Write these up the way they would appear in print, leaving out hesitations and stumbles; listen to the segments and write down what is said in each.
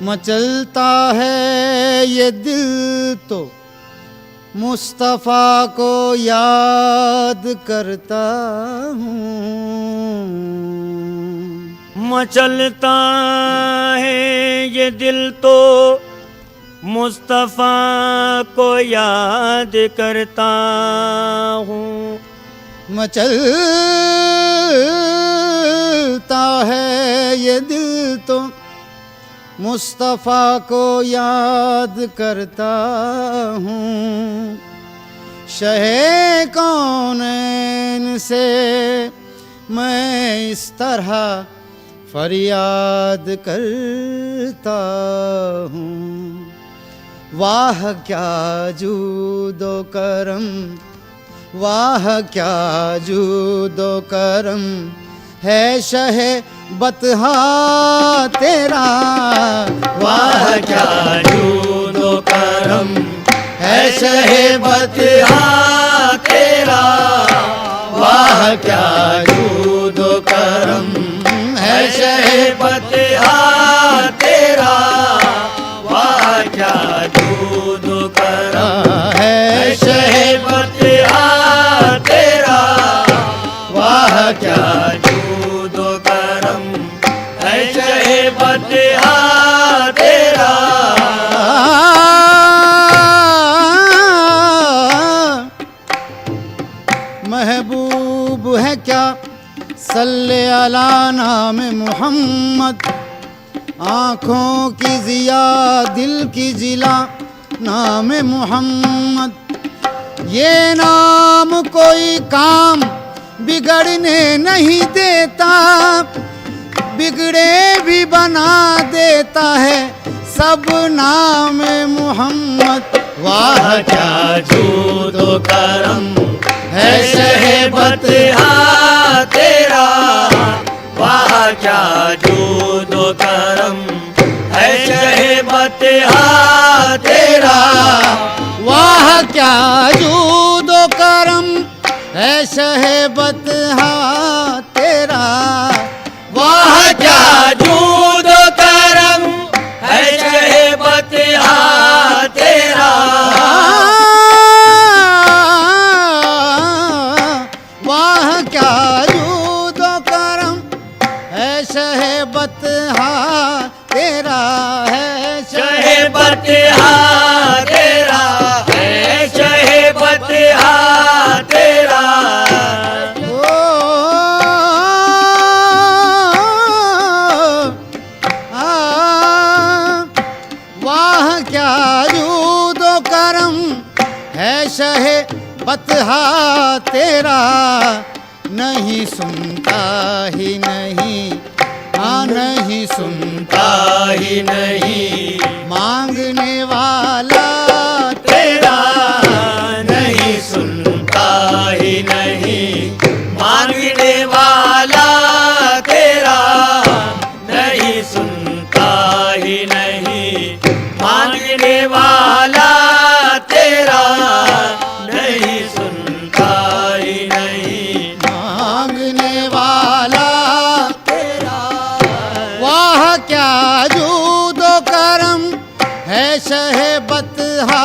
मचलता है ये दिल तो मुस्तफ़ा को याद करता हूँ। मचलता है ये दिल तो मुस्तफ़ा को याद करता हूँ। मचलता है ये दिल तो मुस्तफ़ा को याद करता हूँ। शहे कौनैन से मैं इस तरह फरियाद करता हूँ। वाह क्या जूदो करम, वाह क्या जूदो करम है शहे बतहा तेरा। वाह क्या जूदो करम है शहे बतहा तेरा। वाह क्या जूदो करम है शहे बतहा तेरा। वाह क्या जूदो करम है शहे बतहा तेरा। वाह क्या जूदो करम है शहे बतहा तेरा। महबूब है क्या सल्ले अला नाम मोहम्मद। आँखों की जिया दिल की जिला नाम मोहम्मद। ये नाम कोई काम बिगड़ने नहीं देता, बिगड़े भी बना देता है सब नाम मोहम्मद। वाह क्या जूदो करम है शहे बतहा तेरा। वाह क्या जूदो करम है शहे बतहा तेरा। वाह क्या जूदो करम है शहे बतहा तेरा। वाह क्या जूदो करम है शहे बतहा तेरा। वाह क्या जूदो करम है शहे बतहा तेरा। है शहे बतहा तेरा है शहे बतहा तेरा। वाह क्या जूदो करम है शहे बतहा तेरा। नहीं सुनता ही नहीं, हाँ नहीं सुनता ही नहीं मांगने वाला तेरा। नहीं सुनता ही नहीं मांगने वाला तेरा। नहीं सुनता ही नहीं मांगने वाला तेरा। नहीं सुनता ही नहीं मांगने वाला तेरा। वाह क्या जूदो करम है शहे बतहा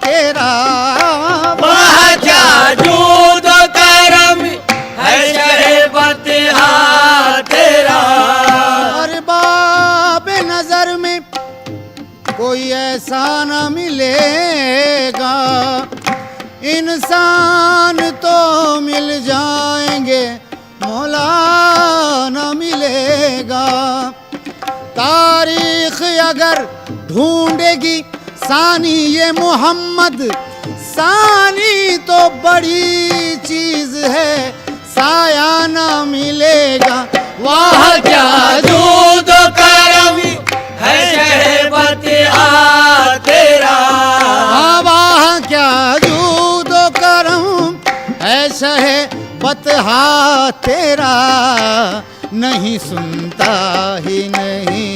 तेरा। वाह क्या जूदो करम है शहे बतहा तेरा। और बाब नजर में कोई ऐसा न मिलेगा, इंसान तो मिल जाएंगे मौला न मिलेगा। तारीख अगर ढूंढेगी सानी ये मोहम्मद, सानी तो बड़ी चीज है साया न मिलेगा। वाह क्या जूदो करम है शहे बतहा तेरा। वाह क्या जूदो करम है शहे बतहा तेरा। नहीं सुनता ही नहीं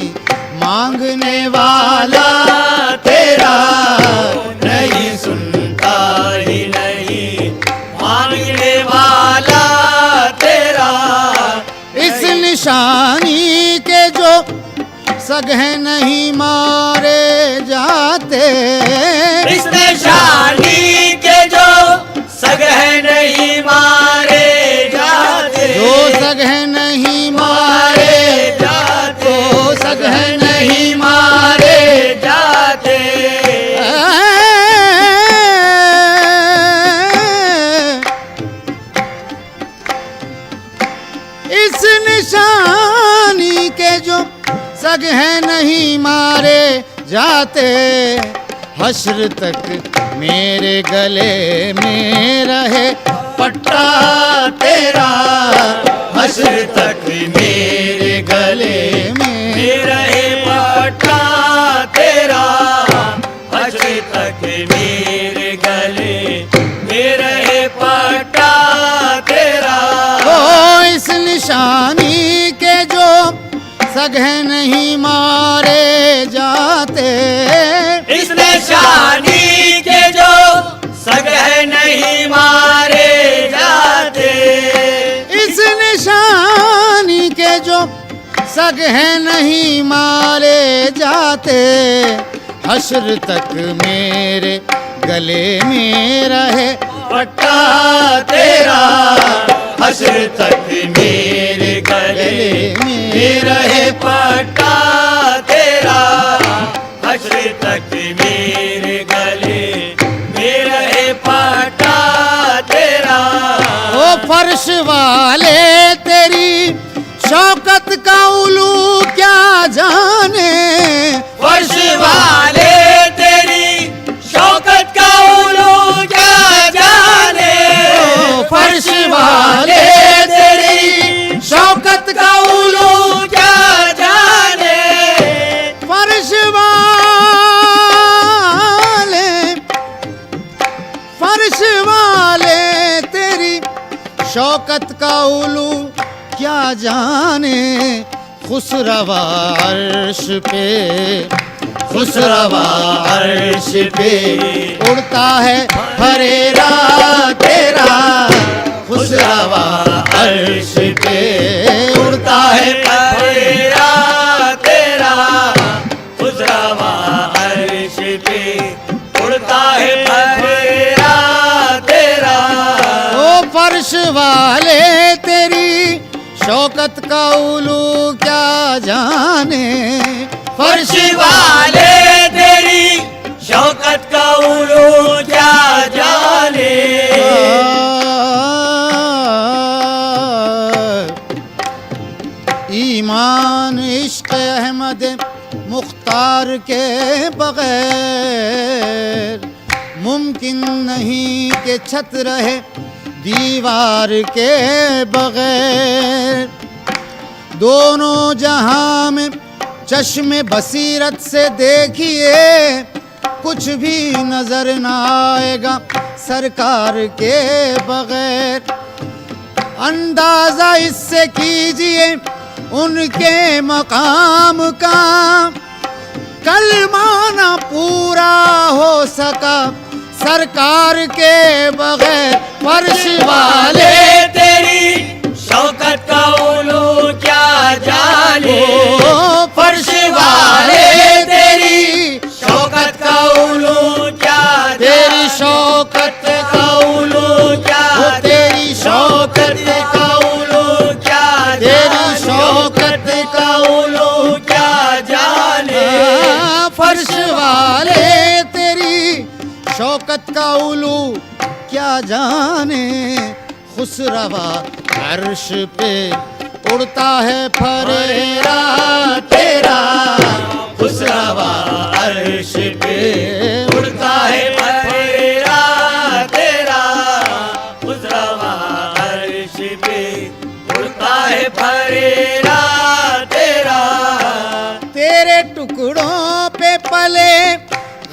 मांगने वाला तेरा। नहीं सुनता ही नहीं मांगने वाला तेरा। इस निशानी के जो सगे नहीं मारे जाते। इस निशानी के जो सगे नहीं मारे जाते, जो सगे नहीं मारे जाते, तो सगे नहीं मारे जाते। इस निशानी के जो सगे नहीं मारे जाते, हश्र तक मेरे गले में रहे पट्टा तेरा। हश्र तक मेरे गले में रहे पट्टा तेरा, हश्र तक मेरे गले में रहे पट्टा तेरा। ओ इस निशानी के जो सगे नहीं मारे जाते, इस निशानी के जो सगे नहीं मारे जाते, इस निशानी के जो सगे नहीं मारे जाते, हश्र तक मेरे गले में रहे पट्टा तेरा। हश्र तक मेरे गले में रहे पट्टा तेरा, हश्र तक मेरे गले में रहे पट्टा तेरा। ओ फर्श वाले तेरी शौकत का उलू क्या जाने। फर्श वाले तेरी शौकत का उलू क्या जाने। ओ फर्श वाले तेरी शौकत का उलू क्या जाने। फर्श वाले तेरी शौकत का उलू क्या जाने। खुसरवा अर्श पे, खुसरवा अर्श पे उड़ता है फरेरा तेरा। खुसरवा अर्श पे उड़ता है फरेरा तेरा, खुसरवा अर्श पे उड़ता है फरेरा तेरा। ओ फर्श वाले तेरी शौकत का उलू क्या जाने। फर्श वाले तेरी शौकत का उलू क्या जाने। ईमान इश्क अहमद मुख्तार के बगैर मुमकिन नहीं कि छत रहे दीवार के बगैर। दोनों जहां में चश्मे बसीरत से देखिए, कुछ भी नजर न आएगा सरकार के बगैर। अंदाजा इससे कीजिए उनके मकाम का, कलमा ना पूरा हो सका सरकार के बगैर। फर्श वाले तेरी शौकत का उलू क्या जाने। ओ फर्श वाले तेरी शौकत का उलू क्या तेरी शौकत का उलू क्या, तेरी शौकत का उलू क्या, तेरी शौकत का उलू क्या जाने। फर्श वाले तेरी शौकत का उलू क्या जाने। खुसरवा अर्श पे उड़ता है फरेरा तेरा। खुसरवा अर्श पे उड़ता है फरेरा तेरा, खुसरवा अर्श पे उड़ता है फरेरा तेरा। तेरे टुकड़ों पे पले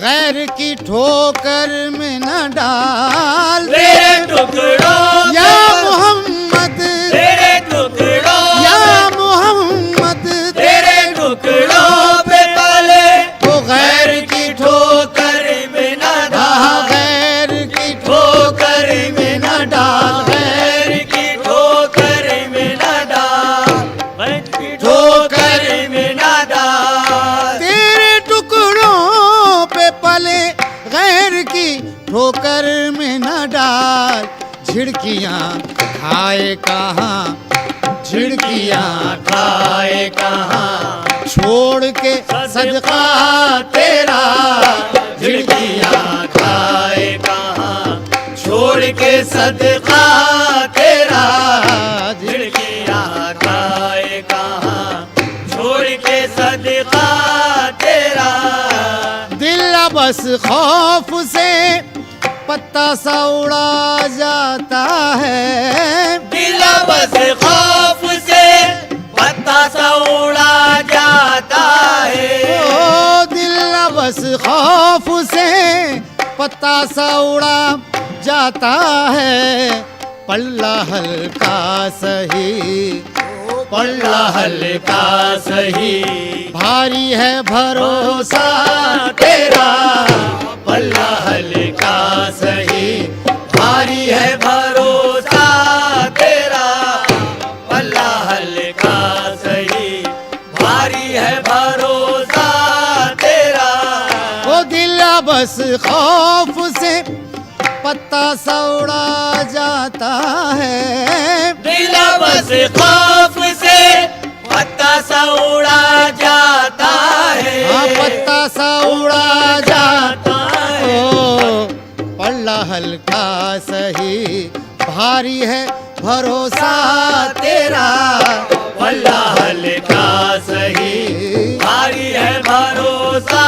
गैर की ठोकर में न डाल। तेरे टुकड़ों या मोहम्मद, तेरे टुकड़ों या मोहम्मद, तेरे टुकड़ों पे पले तो गैर की ठोकर में न डाल। गैर की ठोकर में न डाल। पैर की ठोकर में न डाल, पैर की ठोकर में न डाल। झिड़कियाँ खाए कहाँ, झिड़कियाँ खाए कहाँ, छोड़ के सदका तेरा, झिड़कियाँ खाए कहाँ, छोड़ के सदका तेरा, झिड़कियाँ खाए कहाँ, छोड़ के सदका तेरा। दिल बस खौफ से पत्ता सा उड़ा जाता है, दिल बस खौफ से पत्ता सा उड़ा जाता है, ओ दिल बस खौफ से पत्ता सा उड़ा जाता है। पल्ला हल्का सही, पल्ला हल्का सही, भारी है भरोसा तेरा, पल्ला हल्का सही, भारी है भरोसा तेरा, पल्ला हल्का सही, भारी है भरोसा तेरा। वो दिल बस खौफ से पत्ता सा उड़ा जाता है, दिल बस खौफ से पत्ता सा उड़ा जाता है, हाँ पत्ता सा उड़ा जाता है। ओ पल्ला हल्का सही, भारी है भरोसा तेरा, पल्ला हल्का सही, भारी है भरोसा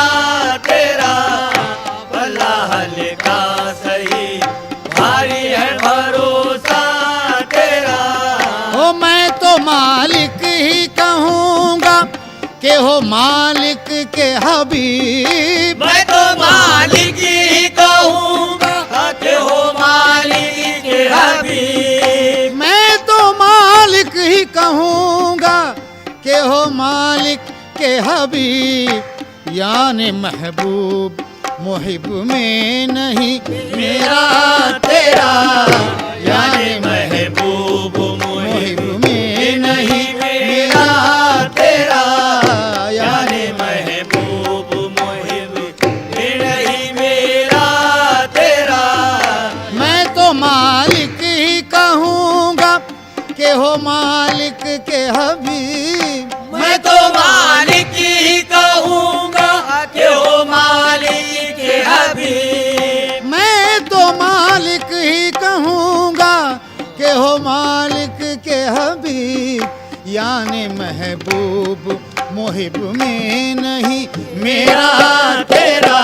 तेरा, पल्ला हल्का सही, भारी है भरोसा तेरा। ओ मैं तो मालिक ही कहूँगा के हो मालिक के हबीब, मैं तो मालिक ही कहूँगा के हो मालिक के हबीब, मैं तो मालिक ही कहूँगा के हो मालिक के हबीब, यानी महबूब मुहिब में नहीं मेरा तेरा, यानी महबूब मुहिब में नहीं मेरा तेरा, यानी महबूब मुहिब में नहीं मेरा तेरा। मैं तो मालिक ही कहूँगा के हो मालिक के हबीब, मैं तो मालिक ही कहूँगा के हो मालिक के हबीब, मैं तो मालिक ही कहूँगा के हो मालिक के हबीब, यानी महबूब मुहिब में नहीं मेरा तेरा,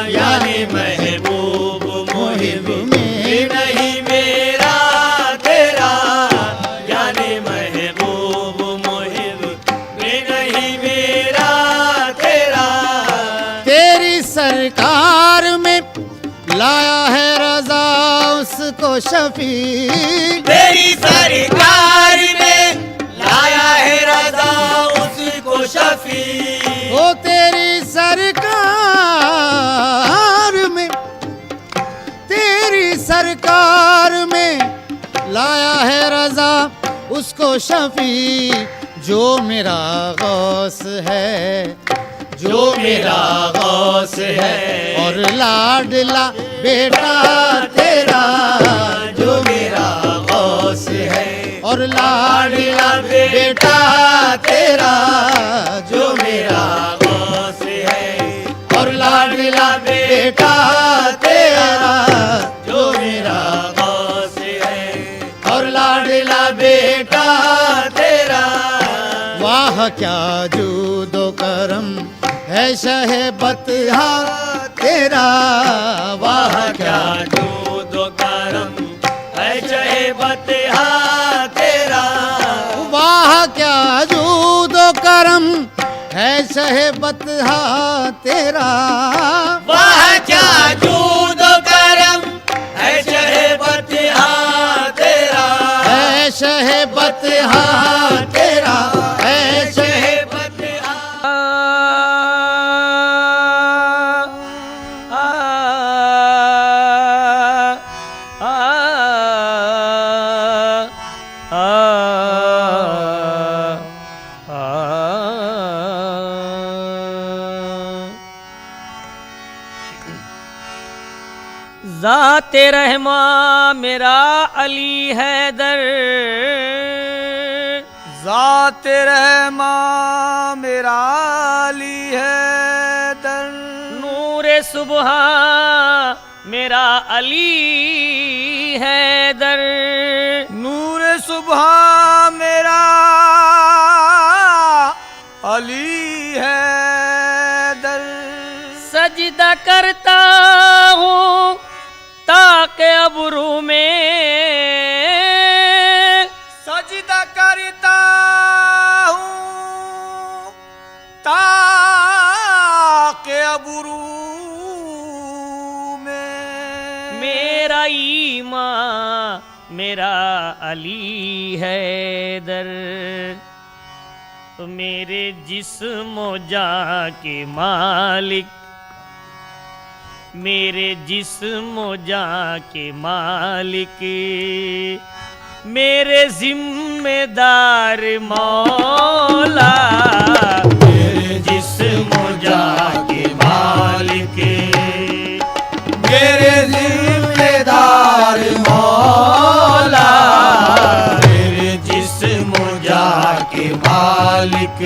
यानी महबूब मुहिब में नहीं मेरा तेरा, यानी महबूब मुहिब में नहीं मेरा तेरा। तेरी सरकार में लाया है रजा उसको शफी, तेरी सरकार में लाया है रजा उसको शफी, ओ तेरी सरकार में, तेरी सरकार में लाया है रजा उसको शफी, जो मेरा गौस है, जो मेरा गौस है, और लाडला बेटा तेरा, जो मेरा गौस है, और लाडला बेटा तेरा, जो मेरा गौस है, और लाडला बेटा तेरा, जो मेरा गौस है, और लाडला बेटा तेरा। वाह क्या जूदो करम है शहे बतहा तेरा, वाह क्या जूदो करम है शहे बतहा तेरा, वाह क्या जूदो करम है शहे बतहा तेरा, वाह क्या जूदो करम है शहे बतहा तेरा, है शहे बतहा तेरा, है शहे बतहा। ज़ाते रहमा मेरा अली हैदर, ज़ाते रहमा मेरा अली हैदर, नूरे सुबह मेरा अली हैदर, नूरे सुबह मेरा अली हैदर, सजदा करता हूँ ताके अबरू में, सजदा करता हूँ ताके अबरू में, मेरा ईमान मेरा अली हैदर, तो मेरे जिस्म जान के मालिक, मेरे जिस्म जान के मालिक, मेरे जिम्मेदार मौला, मेरे जिस्म जान के मालिक, मेरे जिम्मेदार मौला, मेरे जिस्म जान के मालिक,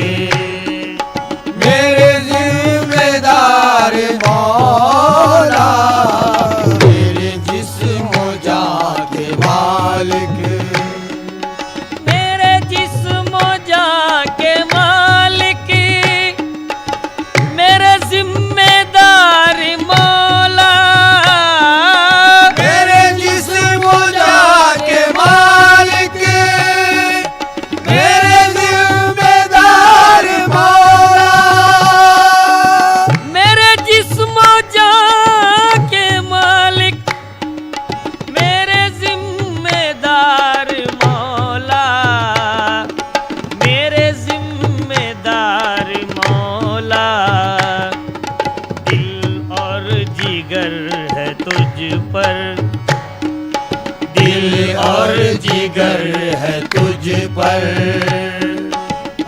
मेरे जिम्मेदार मौला, मेरे जिस्म जान के मालिक, मेरे जिस्म जान के मालिक, मेरे जिम्मेदार मौला, मेरे जिस्म जान के मालिक, मेरे जिम्मेदार मौला, मेरे जिस्म जान के मालिक, मेरे जिम्मेदार मौला, मेरे जिम्मेदार मौला, दिल और जिगर है तुझ पर, दिल और जिगर है तुझ पर,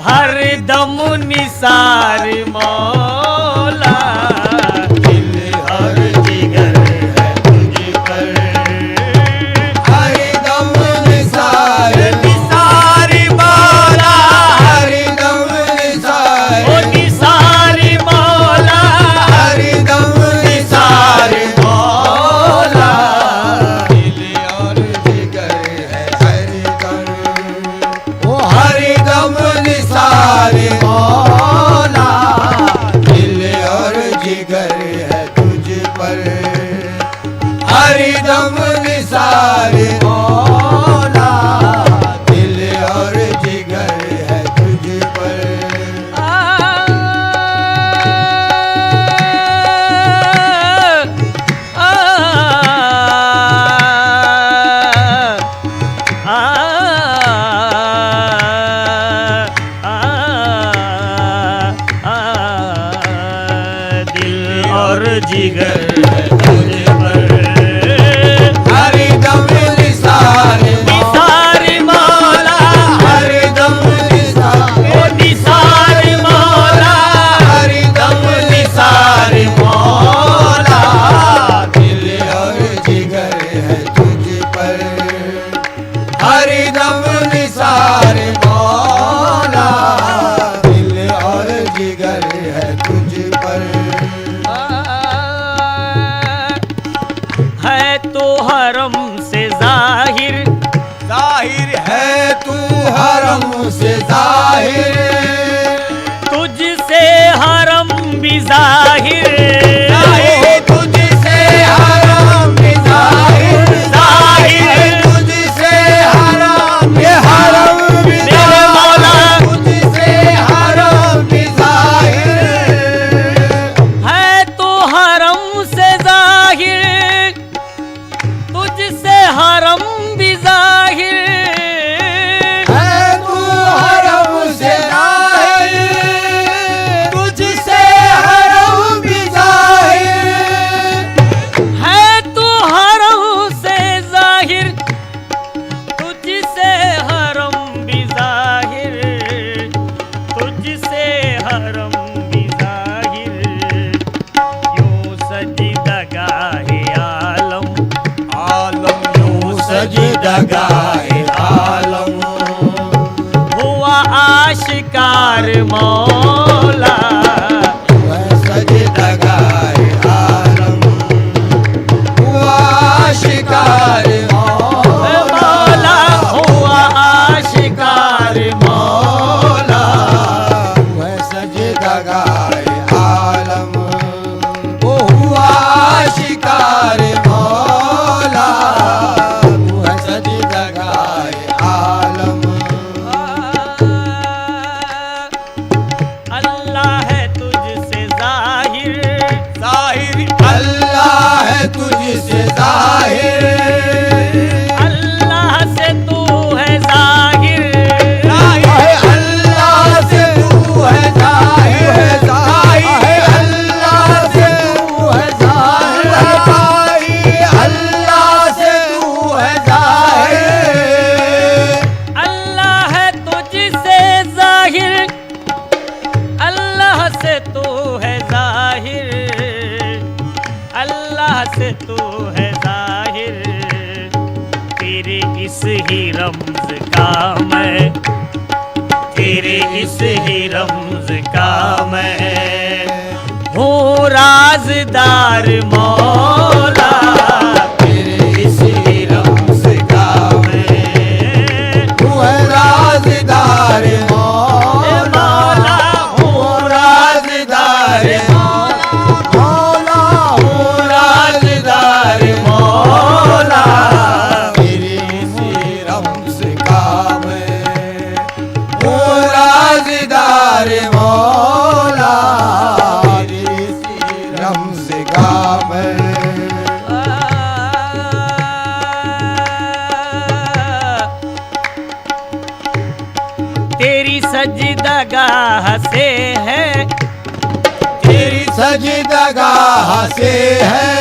हर दम निसार मौला, दिल और जिगर है तुझ पर, हर दम निसार निसार मौला, हर दम निसार ओ निसार मौला, हर दम निसार मौला, दिल और जिगर है हर दम, ओ हर दम निसार मौला, दिल और जिगर है तुझ पर, हर दम निसार मौला, दिल और जिगर है तुझ पर। आ, आ, आ, आ, दिल और जिगर है तुझ पर, हर दम निसार निसार मौला, हर दम निसार ओ निसार मौला, हर दम निसार मौला, दिल और जिगर है तुझ पर, हर दम निसार मौला, दिल और जिगर है तुझ पर। है तो हरम से जाहिर, जाहिर है तू हरम से जाहिर, तुझसे हरम भी जाहिर, तुझसे हरम भी जाहिर, जाहिर तुझसे हरम भी हरम भी मेरे मौला, तुझसे हरम भी जाहिर, है तो हरम से जाहिर, तुझसे हरम भी जाहिर, है तू हरम से जाहिर, तुझसे हरम भी जाहिर, है तो हरम से जाहिर, तुझसे हरम भी जाहिर, तुझसे हरम भी जाहिर, यूं सजदा गाहे आलम, आशिकार मौला, हुआ सजदगार आलम, हुआ आशिकार मौला हुआ आशिकार मौला, हुआ सजदगार आलम, वो हुआ आशिकार मौला, हुआ सजदगार आलम। अल्लाह है तुझसे जाहिर, जाहिर अल्लाह है तुझसे जाहिर, अल्लाह से तू है जाहिर, अल्लाह से तू है जाहिर, अल्लाह से तू है जाहिर, अल्लाह से तू है जाहिर, अल्लाह है तुझसे जाहिर, अल्लाह से तू है जाहिर, अल्लाह से तू है जाहिर, तेरे इस ही रम्ज का मैं, तेरे इस ही रम्ज का मैं हूँ राज़दार मौला, तेरे इसी रम्ज़ का मैं हूँ राज़दार मौला, हूँ राज़दार मौला, हूँ राज़दार मौला, तेरे इसी रम्ज़ का मैं हूँ राज़दार मौला, तेरे इसी रम्ज़ का मैं। तेरी सजदगाह से है, तेरी सजदगाह से है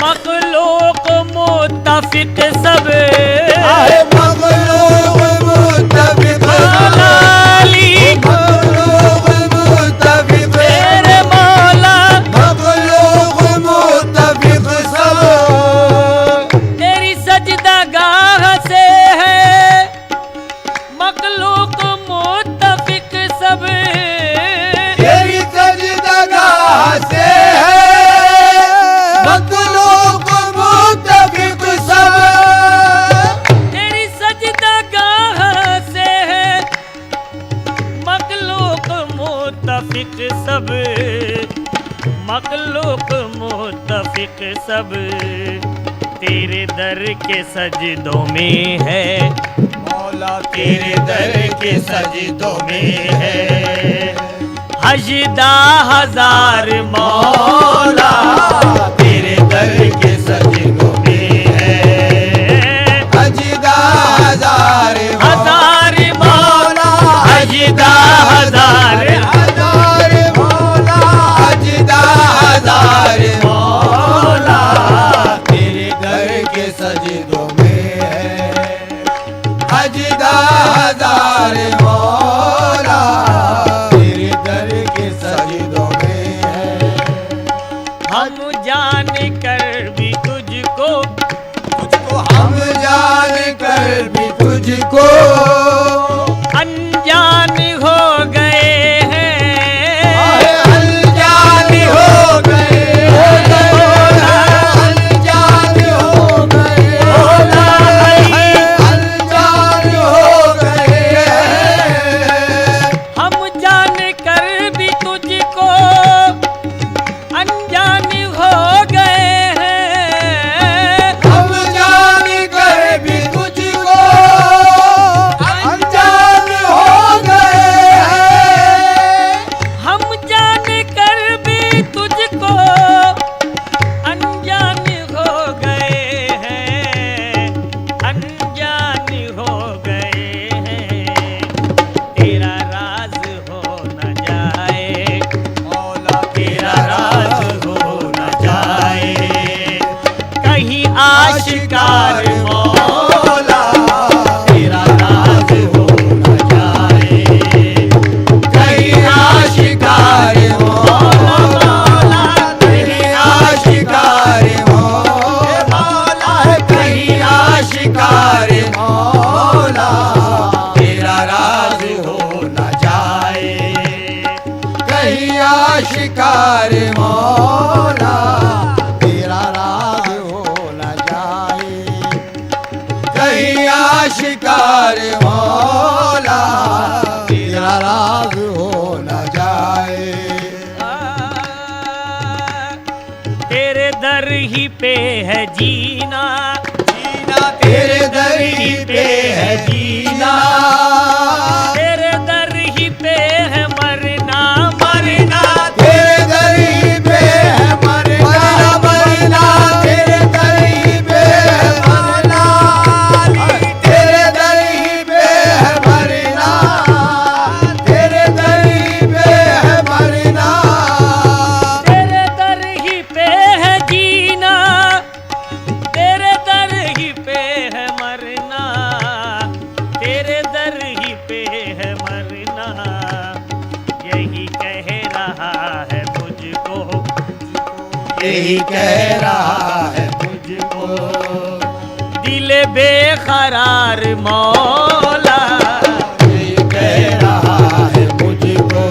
मखलूक मुत्तफिक सब, आहे मखलूक मुत्तफिक लाली मखलूक मुत्तफिक तेरे मौला, मखलूक मुत्तफिक सब, तेरी सजदगाह से है मखलूक मुत्तफिक सब, तेरी सजदगाह से है मखलूक मुत्तफिक सब, तेरी सजदगाह से है मखलूक मुत्तफिक सब, मखलूक मुत्तफिक सब तेरे दर के सजदों में है, मौला तेरे दर के सजदों में है, हजदा हजार मौला, तेरे दर के सजदों में है, हजदा हजार हजार मौला, हजदा हजार हजार मौला, हजदा हजार मौला, तेरे दर के सजदों में है, हजदा हजार मौला, तेरे दर के सजदों में है। हम शिकार मौला तेरा राज हो न जाए, कहीं आशिकार मौला तेरा राज हो न जाए। तेरे दर ही पे है जीना, जीना तेरे दर ही पे है जीना, तेरे दर ही पे है मरना, मरना तेरे दर ही पे है मरना, मरना तेरे दर ही पे है मरना, तेरे दर ही पे है मरना, तेरे दर ही पे है मरना, तेरे दर ही पे है जीना, तेरे दर ही पे है मरना, तेरे दर ही पे है मरना। यही कह रहा है मुझको, यही कह रहा है मुझको, दिल बेकरार मौला, यही कह रहा है मुझको,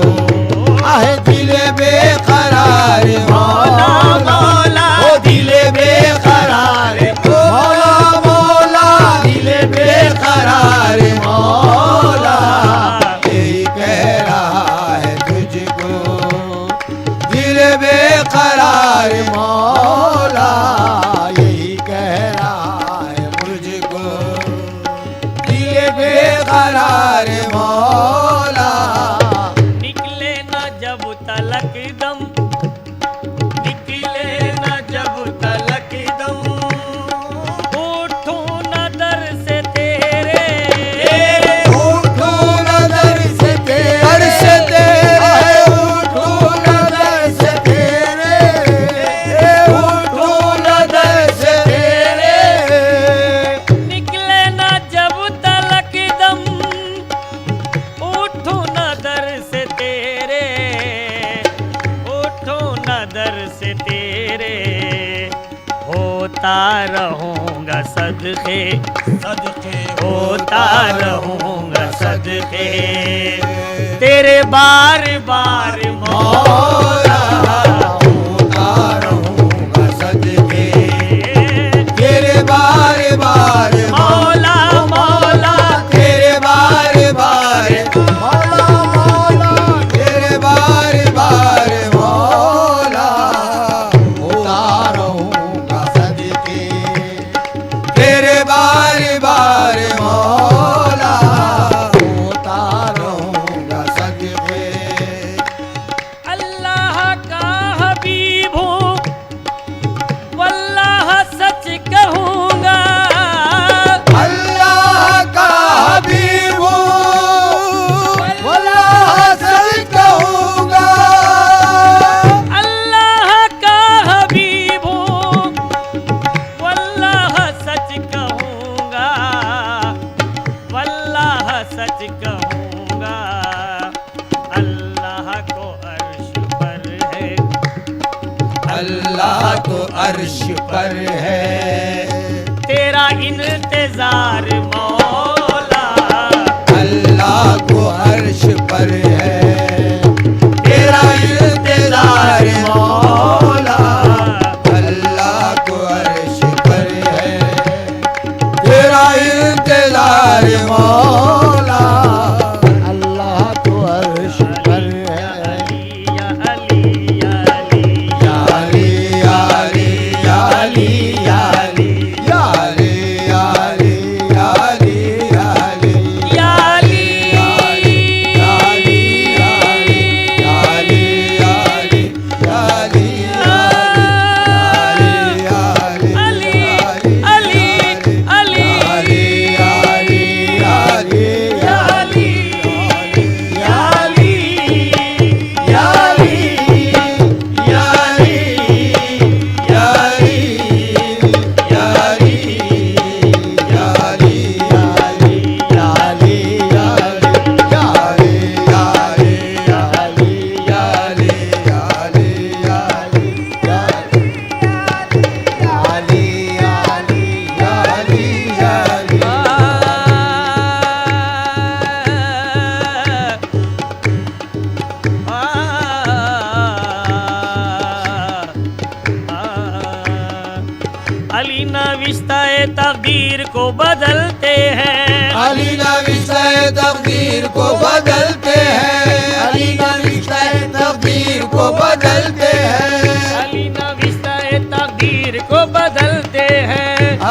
आहे दिल बेकरार मौला, मौला ओ दिल बेकरार मौला, मौला दिल बेकरार मौला, यही कह रहा है तुझको, दिल बेकरार मौला, यही कह रहा है मुझको, दिल बेकरार मौला। निकले न जब तलक दम, निकले न जब तलक दम, उठूं न दर से तेरे, उठो नजर से तेरे, उठो नजर से तेरे, उठो नजर से तेरे, निकले न जब तलक दम, उठूं न दर से तेरे, उठूं न दर से तेरे, होता रहूंगा सदके, सदके होता रहूंगा सदके, तेरे बार बार मौला, होता रहूंगा सदके, तेरे बार बार मौला, मौला तेरे बार बार मौला, मौला तेरे बार बार मौला, होता रहूंगा सदके, तेरे बार बार मौला, होता रहूंगा सदके। अल्लाह का हबीब हूँ, वल्लाह सच कहूँगा, अल्लाह का हबीब हूँ, वल्लाह सच कहूँगा, अल्लाह का हबीब हूँ, वल्लाह सच कहूँगा, वल्लाह सच कहूँगा। अल्लाह को अर्श पर है, अल्लाह तो अर्श पर है, तेरा इंतजार मौला, अल्लाह को अर्श पर है, तेरा इंतजार मौला, अल्लाह को अर्श पर है, तेरा इंतजार मौला, अल्लाह को अर्श पर है। या अली, या अली, या अली, या अली या अली या अली या अली या अली या अली या अली या अली या अली, या अली या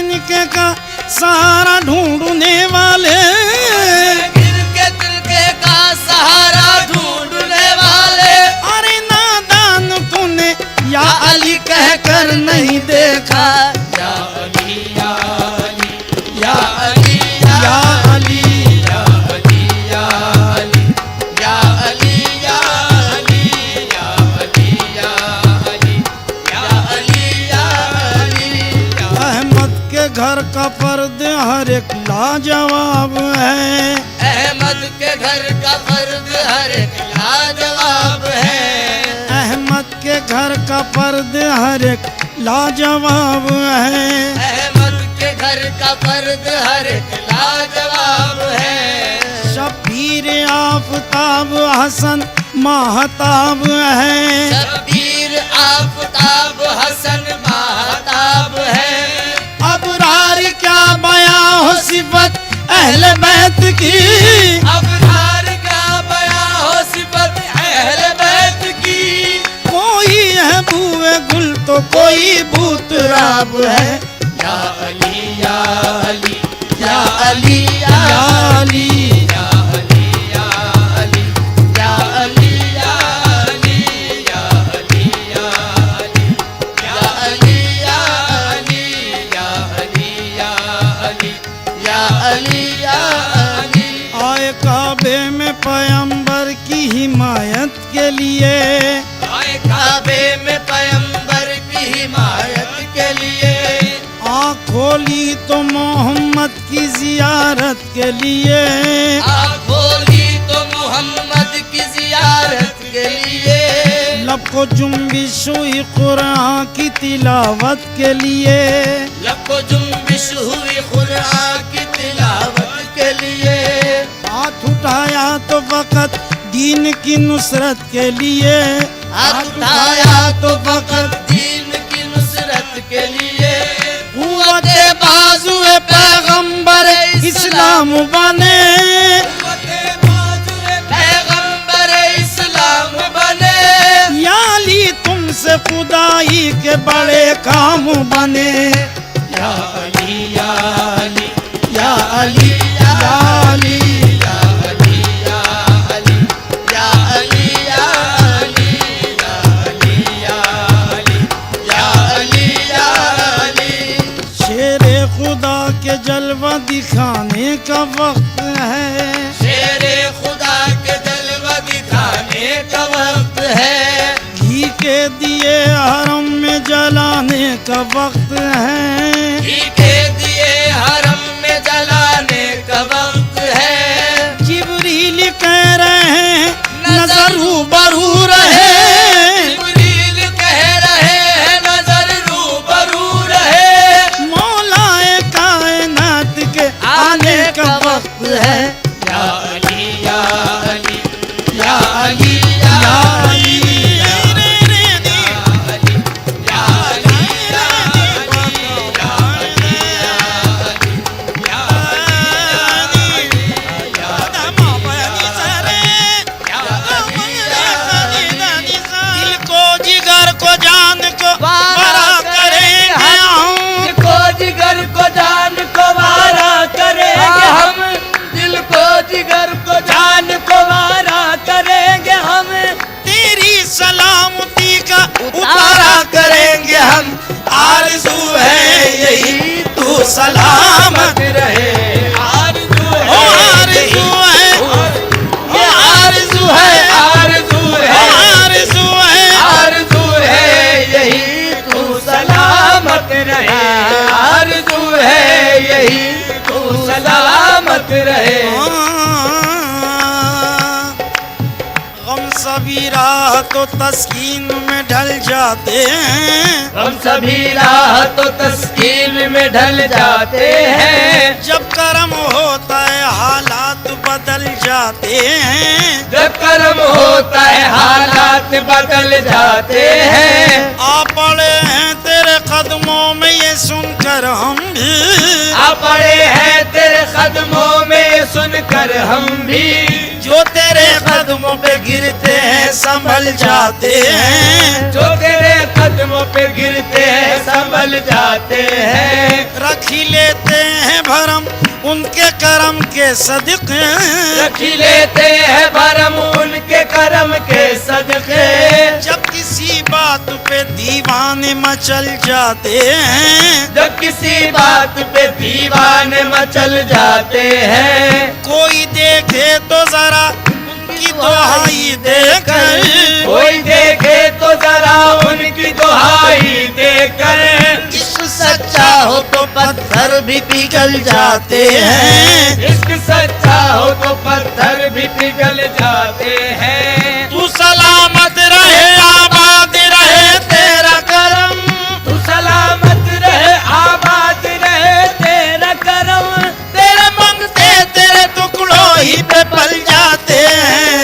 तिनके का सहारा ढूंढने वाले, गिर के तिनके का सहारा ढूंढने वाले, अरे नादान तूने या अली कहकर नहीं देखा, या अली या अली या अली या अली या अली या अली या अली या अली या अली या अली या अली या अली। अहमद के घर का फर्द हर एक लाजवाब है, अहमद के घर का फर्द हर एक लाजवाब है, अहमद के घर का फर्द हर एक लाजवाब है, अहमद के घर का फर्द हर एक लाजवाब है। शबीर आफताब हसन महताब है, शबीर आफताब हसन महताब है। अबरार क्या बयां हो सिफत अहले बैत की, अबरार का बयां हो सिफत अहले बैत की, कोई है बूए गुल तो कोई बूतराब है, या अली या अली या अली या या अली या अली या अली या अली या अली या अली या अली या अली या अली या अली या अली या अली या अली। आए काबे में पैगंबर की हिमायत के लिए, आए काबे में पैगंबर की हिमायत के लिए, आँख खोली तो मोहम्मद की जियारत के लिए, आँख खोली तो मोहम्मद की जियारत के लिए, लब को जुम्बिश हुई कुरान की तिलावत के लिए, लब को जुम्बिश हुई कुरान की तिलावत के लिए, हाथ उठाया तो फकत दीन की नुसरत के लिए, हाथ उठाया तो फकत दीन की नुसरत के लिए, कुव्वते बाजुए पैगंबर इस्लाम बने, पैगंबर इस्लाम बने, या अली तुमसे खुदाई के बड़े काम बने, या अली या अली या अली या अली या अली या अली या अली या अली या अली या अली या अली या अली। शेरे खुदा के जलवा दिखाने का वक्त है, शेरे खुदा के जलवा दिखाने का वक्त है, घी के दिए हरम में जलाने का वक्त है, घी के दिए हरम में जलाने का वक्त है, जिब्रील कह रहे हैं नजर रूबरू रहे, जिब्रील कह रहे हैं नजर रूबरू रहे, मौलाए कायनात के आने का वक्त है, या अली या अली या अली या अली या अली या अली या अली या अली या दिल को जिगर को जान को बड़ा करेंगे हम, दिल को जिगर को जान को वारा करेंगे हम, दिल को जिगर को जान को वारा करेंगे हम, तेरी सलामती का उतारा करेंगे हम, आरज़ू है यही तू सलामत रहे, आरज़ू ओ आरज़ू है, ये आरज़ू है, आरज़ू है, आरज़ू है, आरज़ू है यही तू सलामत रहे, आरज़ू है यही तू सलामत रहे। हम सभी राह तो तस्कीन में ढल जाते हैं, हम सभी राह तो तस्कीन में ढल जाते हैं, जब कर्म होता है हालात बदल जाते हैं, जब कर्म होता है हालात बदल जाते हैं, आ पड़े हैं तेरे कदमों में ये सुनकर हम भी, आ पड़े हैं तेरे कदमों में सुनकर हम भी, जो तेरे कदमों पे गिरते हैं संभल जाते हैं, जो तेरे कदमों पे गिरते हैं संभल जाते हैं। रखी लेते हैं भरम उनके करम के सदके, रखी लेते हैं भरम उनके करम के सदके। जब किसी बात पे दीवाने मचल जाते हैं, जब किसी बात पे दीवाने मचल जाते हैं, कोई देखे तो जरा उनकी दुहाई देकर, कोई देखे तो जरा उनकी दुहाई देकर। इश्क सच्चा हो तो पत्थर भी पिघल जाते हैं, इश्क सच्चा हो तो पत्थर भी पिघल जाते हैं। तू सलामत रहे आबाद रहे तेरा करम, तू सलामत रहे आबाद रहे तेरा करम। तेरे मंगते तेरे टुकड़ों ही पे पल जाते हैं।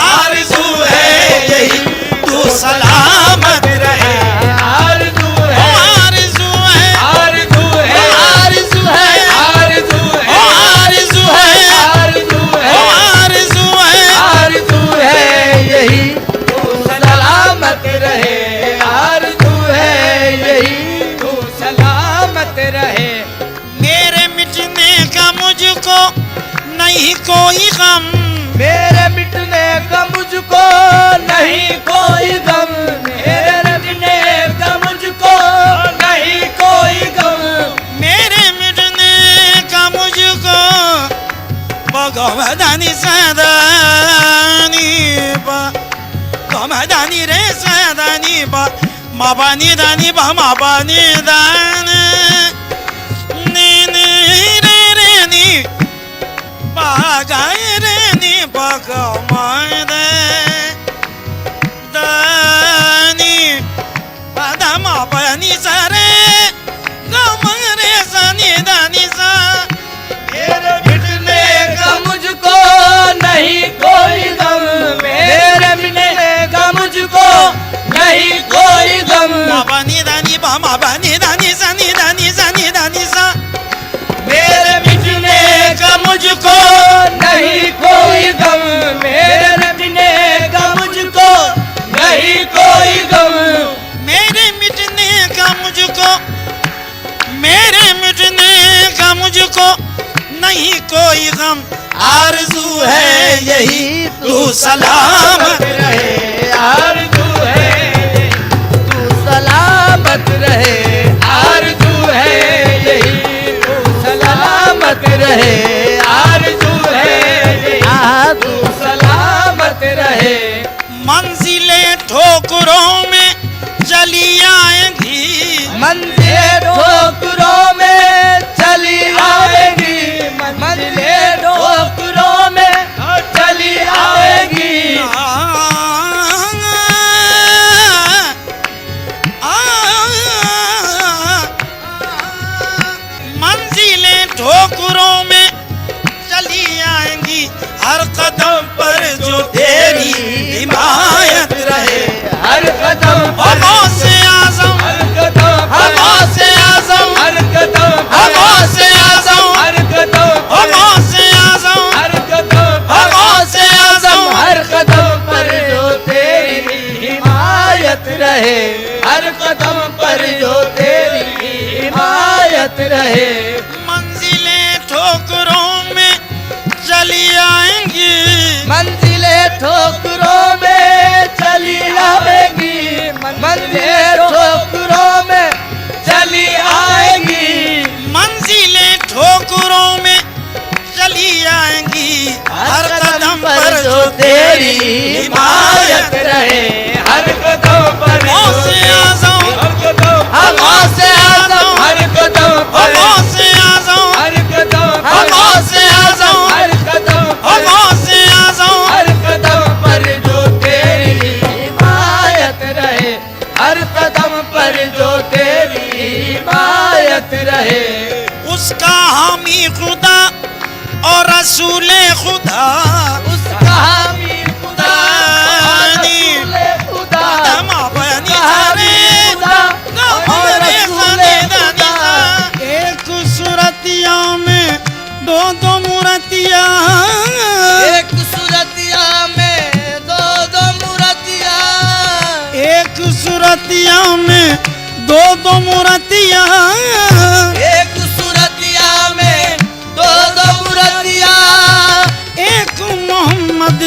आरज़ू है यही तू सलामत रहे, आरज़ू है, आरज़ू है, आरज़ू है, आरज़ू है, आरज़ू है, आरज़ू है, आरज़ू है, आरज़ू है, आरज़ू है यही तू सलामत रहे। आरज़ू है यही तू सलामत रहे। मेरे मिटने का मुझको नहीं कोई गम, मेरे मिटने का मुझको नहीं कोई गम, मेरे मिटने का मुझको नहीं कोई गम। मेरे मिटने का मुझको भगवदानी सदानी बा, गमदानी रे सदानी बा, माबानी दानी बा, माबानी दान नी नी रे रे नी बागाय रे नी बगमादे दानी बादा माबानी सारे गम रे सनी दानी सा। मेरे मिटने का मुझको नहीं कोई गम, मेरे मिटने का मुझको नहीं कोई गम। माबानी दानी बा, माबानी दानी सनी दानी सनी दानी सा। मेरे मिटने का मुझको नहीं कोई गम, मेरे मिटने का मुझको नहीं कोई गम। मेरे मिटने का मुझको, मेरे मिटने का मुझको नहीं कोई गम। आरज़ू है यही तू सलामत रहे। आरज़ू है तू सलामत रहे। आरज़ू है यही तू सलामत रहे। आरज़ू है यही तू सलामत रहे। मंजिलें ठोकरों में चली आएंगी, मंजिलें ठोकरों में चली आएगी, मंजिलें ठोकरों में चली आएगी। मंजिलें ठोकरों में चली आएंगी, हर कदम पर जो तेरी हिमायत रहे। हर कदम पर गौसे आज़म, हर कदम पर गौसे आज़म, हर कदम पर गौसे आज़म, हर कदम पर गौसे आज़म, हर कदम पर गौसे आज़म, हर कदम पर जो तेरी हिमायत रहे। हर कदम पर जो तेरी हिमायत रहे। मंजिलें ठोकरों में चली आएंगी, मंजिलें ठोकरों में चली आएगी, मंजिलें ठोकरों में चली आएगी। मंजिलें ठोकरों में चली आएंगी, हर कदम पर जो तेरी हिमायत रहे। हर कदम पर गौसे आज़म, हर कदम गौसे आज़म, हर कदम पर गौसे आज़म, हर कदम गौसे आज़म, हर कदम गौसे आज़म, हर कदम पर जो तेरी हिमायत रहे। हर कदम पर जो तेरी हिमायत रहे। उसका हामी खुदा और रसूले खुदा, उसका हामी खुदा और रसूले खुदा, माबानी हामी खुदा और रसूले खुदा। एक सूरत सूरतिया में दो दो मूर्तियां, एक सूरतिया में दो दो मूर्तियां, एक मोहम्मद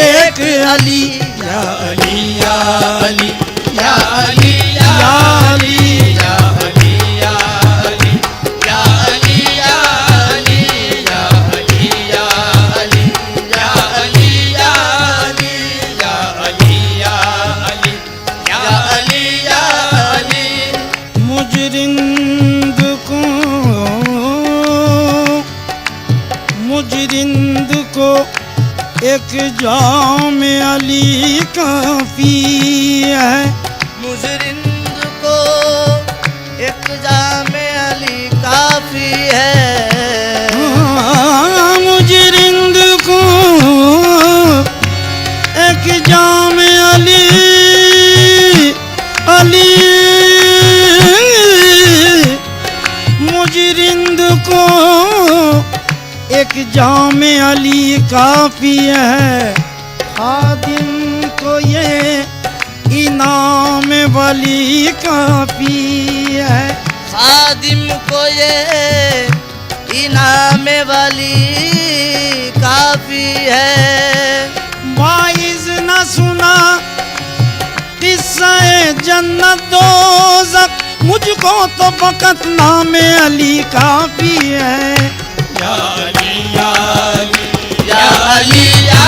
एक अली, या अली या अली या अली या या अली, या अली या अली या अली या अली या अली या अली या अली या अली या अली या अली या अली या अली। मुझ रिंद को एक जाम अली काफी है, मुझ रिंद को एक जामे अली काफी है, मुझ रिंद को एक जाम अली, अली मुझ रिंद को एक जाम अली काफी है, खादिम को ये इनाम वली काफी है, खादिम को ये इनाम वाली काफी है। वाइज न सुना किस्सा जन्नत दोज़ख, मुझको तो फकत नाम अली काफी है, या अली या अली या अली या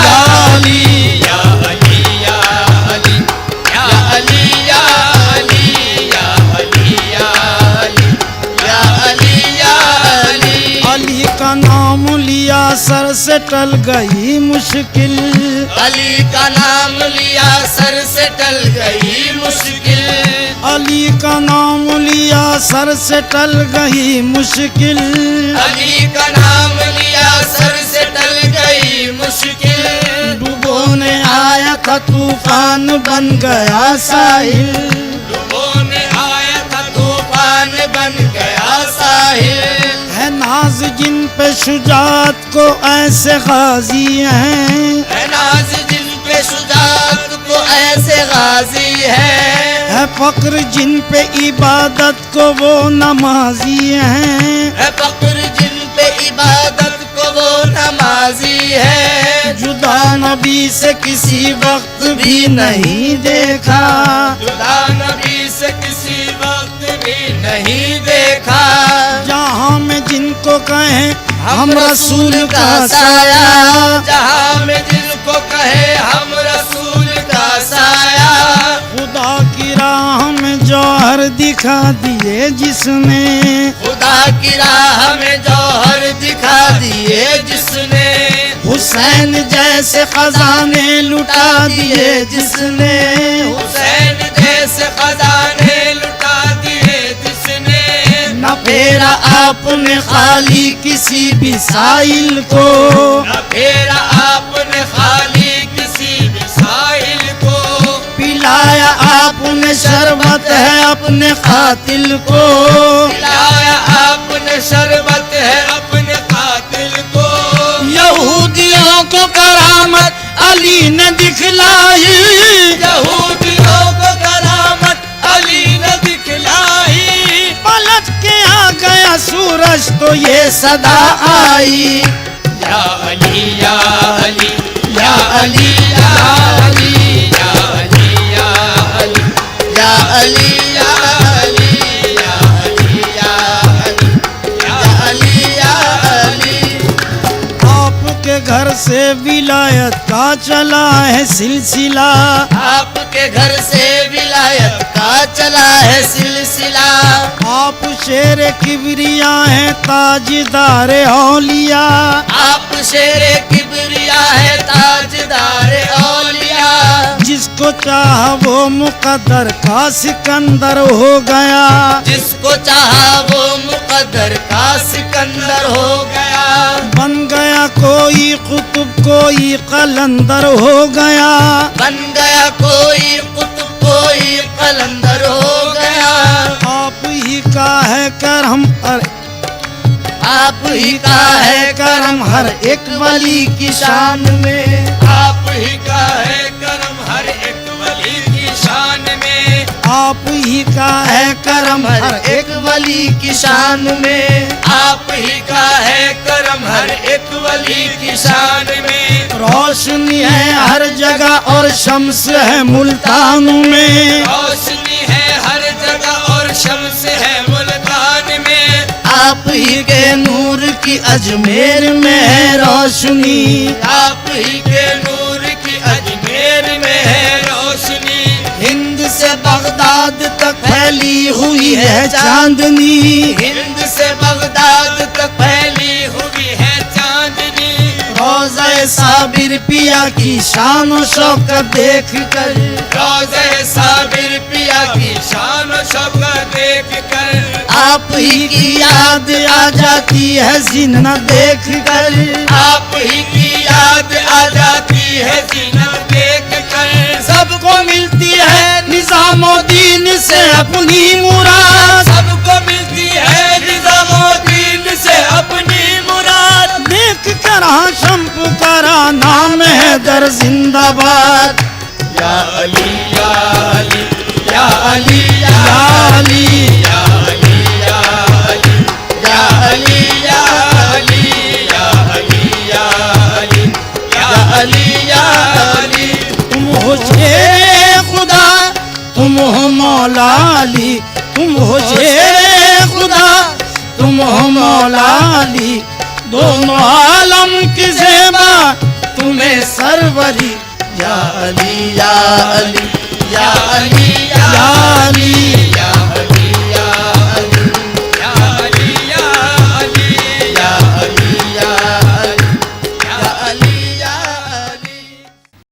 अली या अली या अली या अली या अली या अली या अली या अली या अली। अली का नाम लिया सर से टल गई मुश्किल, अली का नाम लिया सर से टल गई मुश्किल, अली का नाम लिया सर से टल गई मुश्किल, अली का नाम लिया सर से टल गई मुश्किल। डूबोने आया था तूफान बन गया साहिल, डूबोने आया था तूफान बन गया साहिल, है नाज जिन पे शुजात को ऐसे गाजी हैं, है नाज जिन पे शुजात को ऐसे गाजी है फक्र जिन पे इबादत को वो नमाजी हैं, है फक्र जिन पे इबादत को वो नमाजी है। जुदा नबी से किसी वक्त भी नहीं देखा, जुदा नबी से किसी वक्त भी नहीं देखा, जहाँ में जिनको कहें हम रसूल का साया, साया, जहाँ में जिनको कहे हम रसूल का साया, खुदा की राह में जौहर दिखा दिए जिसने, खुदा की राह में जौहर दिखा दिए जिसने, हुसैन जैसे खजाने लुटा दिए जिसने, हुसैन जैसे खजाने लुटा दिए जिसने, न फेरा आपने खाली किसी भी साइल को, न फेरा आपने खाली किसी भी साहिल को, पिलाया आपने शरबत है अपने कातिल को, पिलाया आपने शरबत है अपने कातिल को। यहूदियों को करामत अली ने दिखलाई, यहूदियों को करामत अली ने दिखलाई, पलट के आ गया सूरज तो ये सदा आई, या अली या अली या अली या अली या अली या अली या अली या अली या अली या अली या अली या अली। आपके घर से विलायत का चला है सिलसिला, आपके घर से विलायत का चला है सिलसिला, आप शेर किबरिया हैं ताजदार औलिया, आप शेरे किबरिया है ताजदार औलिया, जिसको चाहा वो मुकद्दर का सिकंदर हो गया, जिसको चाहा वो मुकद्दर का सिकंदर हो गया, बन गया कोई कुतुब कोई कलंदर हो गया, बन गया कोई कुतुब कोई कलंदर हो गया। आप ही का है करम आप ही का है करम हर एक वली की शान में, आप ही का है करम हर एक वली की शान में। आप ही का है करम हर एक वली की शान में, आप ही का है करम हर एक वली की शान में। रोशनी है हर जगह और शम्स है मुल्तान में, रोशनी है हर जगह और शम्स है मुल्तान में। आप ही के नूर की अजमेर में है रोशनी, आप ही के नूर की अजमेर में है रोशनी। हिंद से बगदाद तक फैली हुई है चांदनी, हिंद से बगदाद तक फैली हुई है चांदनी। रोज़े साबिर पिया की शान और शौकत देख कर, रोज़े साबिर पिया की शान और शौकत देख कर। आप ही की याद आ जाती है जीना देख कर, आप ही की याद आ जाती है जीना देख कर। सबको मिलती है निजामुद्दीन से अपनी मुराद, सबको मिलती है निजामुद्दीन से अपनी मुराद। देख कर हाशम पुकारा नाम है दर जिंदाबाद। या अली या अली या अली या अली या अली या अली या अली या अली या अली या अली या अली या अली। तुम हो शेरे खुदा, तुम हो मौला अली, तुम हो शेरे खुदा, तुम हो मौला अली। दोनों आलम की ज़ेबा तुम्हें सरवरी, या अली या अली या अली।